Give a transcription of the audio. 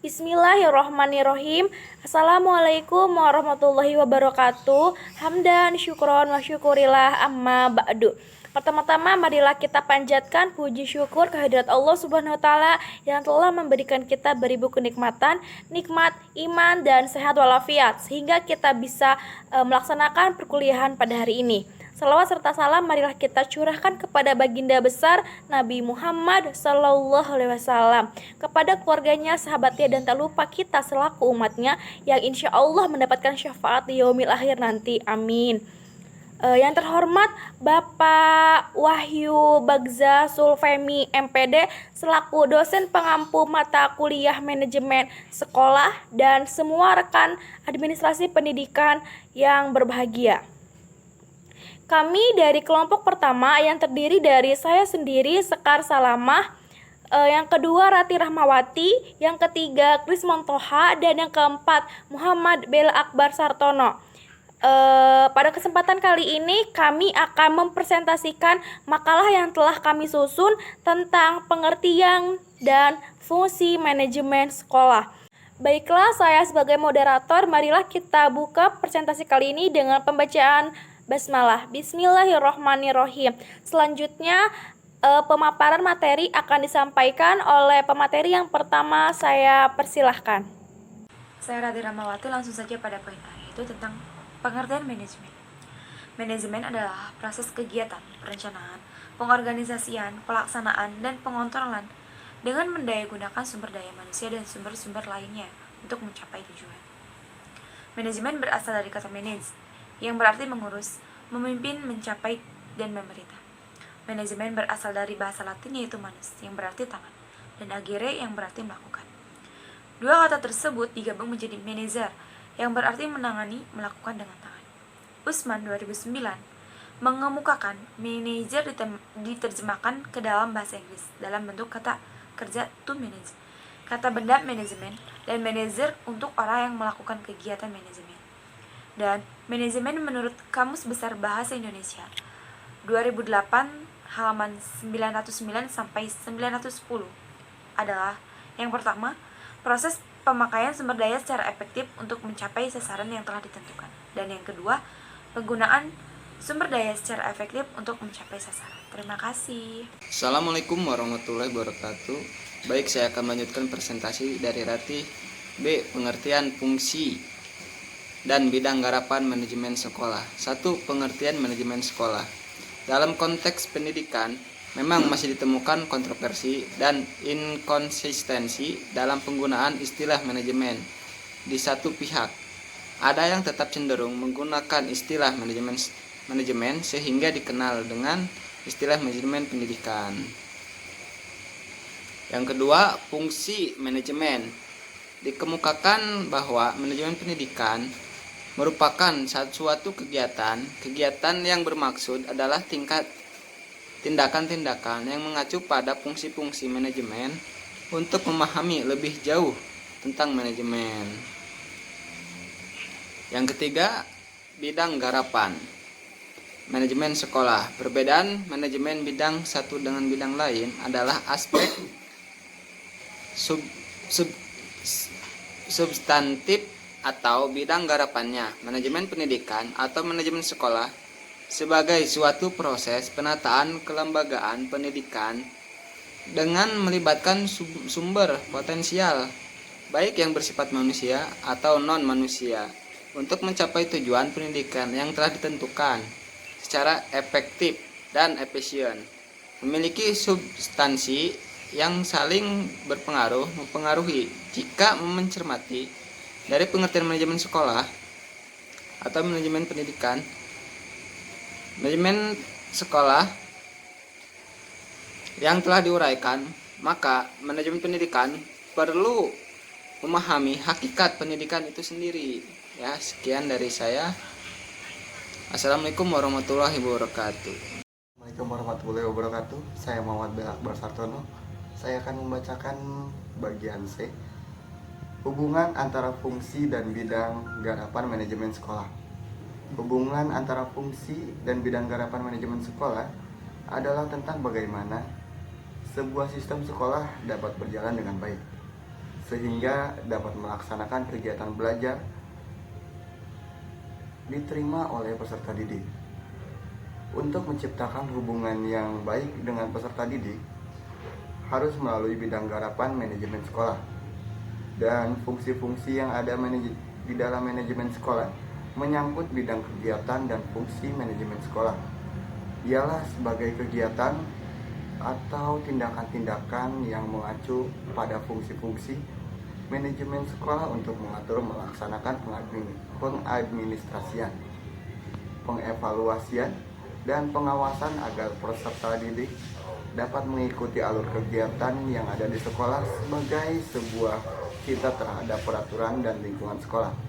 Bismillahirrohmanirrohim. Assalamualaikum warahmatullahi wabarakatuh. Hamdan, syukron, wa syukurillah, amma ba'du. Pertama-tama marilah kita panjatkan puji syukur kehadirat Allah Subhanahu wa taala yang telah memberikan kita beribu kenikmatan, nikmat iman dan sehat walafiat sehingga kita bisa melaksanakan perkuliahan pada hari ini. Salawat serta salam marilah kita curahkan kepada baginda besar Nabi Muhammad Sallallahu Alaihi Wasallam, kepada keluarganya, sahabatnya, dan tak lupa kita selaku umatnya yang insya Allah mendapatkan syafaat di yaumil akhir nanti. Amin. Yang terhormat Bapak Wahyu Bagza Sulfemi MPD selaku dosen pengampu mata kuliah manajemen sekolah dan semua rekan administrasi pendidikan yang berbahagia. Kami dari kelompok pertama yang terdiri dari saya sendiri, Sekar Salamah, yang kedua Rati Rahmawati, yang ketiga Kris Montoha, dan yang keempat Muhammad Bela Akbar Sartono. Pada kesempatan kali ini kami akan mempresentasikan makalah yang telah kami susun tentang pengertian dan fungsi manajemen sekolah. Baiklah, saya sebagai moderator, marilah kita buka presentasi kali ini dengan pembacaan basmalah. Bismillahirrohmanirrohim. Selanjutnya pemaparan materi akan disampaikan oleh pemateri yang pertama. Saya persilahkan. Saya Rati Rahmawati, langsung saja pada poin A, yaitu tentang pengertian manajemen. Manajemen adalah proses kegiatan, perencanaan, pengorganisasian, pelaksanaan, dan pengontrolan dengan mendayagunakan sumber daya manusia dan sumber-sumber lainnya untuk mencapai tujuan. Manajemen berasal dari kata manage, yang berarti mengurus, memimpin, mencapai, dan memerintah. Manajemen berasal dari bahasa Latin yaitu manus, yang berarti tangan, dan agere, yang berarti melakukan. Dua kata tersebut digabung menjadi manager, yang berarti menangani, melakukan dengan tangan. Usman 2009 mengemukakan manager diterjemahkan ke dalam bahasa Inggris dalam bentuk kata kerja to manage, kata benda manajemen, dan manager untuk orang yang melakukan kegiatan manajemen. Dan manajemen menurut Kamus Besar Bahasa Indonesia 2008 halaman 909 sampai 910 adalah yang pertama, proses pemakaian sumber daya secara efektif untuk mencapai sasaran yang telah ditentukan. Dan yang kedua, penggunaan sumber daya secara efektif untuk mencapai sasaran. Terima kasih. Assalamualaikum warahmatullahi wabarakatuh. Baik, saya akan melanjutkan presentasi dari Rati. B. Pengertian fungsi dan bidang garapan manajemen sekolah. 1. Pengertian manajemen sekolah. Dalam konteks pendidikan, memang masih ditemukan kontroversi dan inkonsistensi dalam penggunaan istilah manajemen. Di satu pihak, ada yang tetap cenderung menggunakan istilah manajemen sehingga dikenal dengan istilah manajemen pendidikan. Yang kedua, fungsi manajemen. Dikemukakan bahwa manajemen pendidikan merupakan suatu kegiatan yang bermaksud adalah tindakan-tindakan yang mengacu pada fungsi-fungsi manajemen untuk memahami lebih jauh tentang manajemen. Yang ketiga, bidang garapan manajemen sekolah. Perbedaan manajemen bidang satu dengan bidang lain adalah aspek substantif atau bidang garapannya. Manajemen pendidikan atau manajemen sekolah sebagai suatu proses penataan kelembagaan pendidikan dengan melibatkan sumber potensial baik yang bersifat manusia atau non manusia untuk mencapai tujuan pendidikan yang telah ditentukan secara efektif dan efisien, memiliki substansi yang saling mempengaruhi. Jika mencermati dari pengertian manajemen sekolah atau manajemen pendidikan, manajemen sekolah yang telah diuraikan, maka manajemen pendidikan perlu memahami hakikat pendidikan itu sendiri. Ya, sekian dari saya. Assalamualaikum warahmatullahi wabarakatuh. Assalamualaikum warahmatullahi wabarakatuh. Saya Muhammad Bela Akbar Sartono. Saya akan membacakan bagian C. Hubungan antara fungsi dan bidang garapan manajemen sekolah. Hubungan antara fungsi dan bidang garapan manajemen sekolah adalah tentang bagaimana sebuah sistem sekolah dapat berjalan dengan baik. sehingga dapat melaksanakan kegiatan belajar diterima oleh peserta didik. Untuk menciptakan hubungan yang baik dengan peserta didik harus melalui bidang garapan manajemen sekolah. Dan fungsi-fungsi yang ada di dalam manajemen sekolah menyangkut bidang kegiatan dan fungsi manajemen sekolah. Ialah sebagai kegiatan atau tindakan-tindakan yang mengacu pada fungsi-fungsi manajemen sekolah untuk mengatur melaksanakan pengadministrasian, pengevaluasian, dan pengawasan agar peserta didik dapat mengikuti alur kegiatan yang ada di sekolah sebagai sebuah cita terhadap peraturan dan lingkungan sekolah.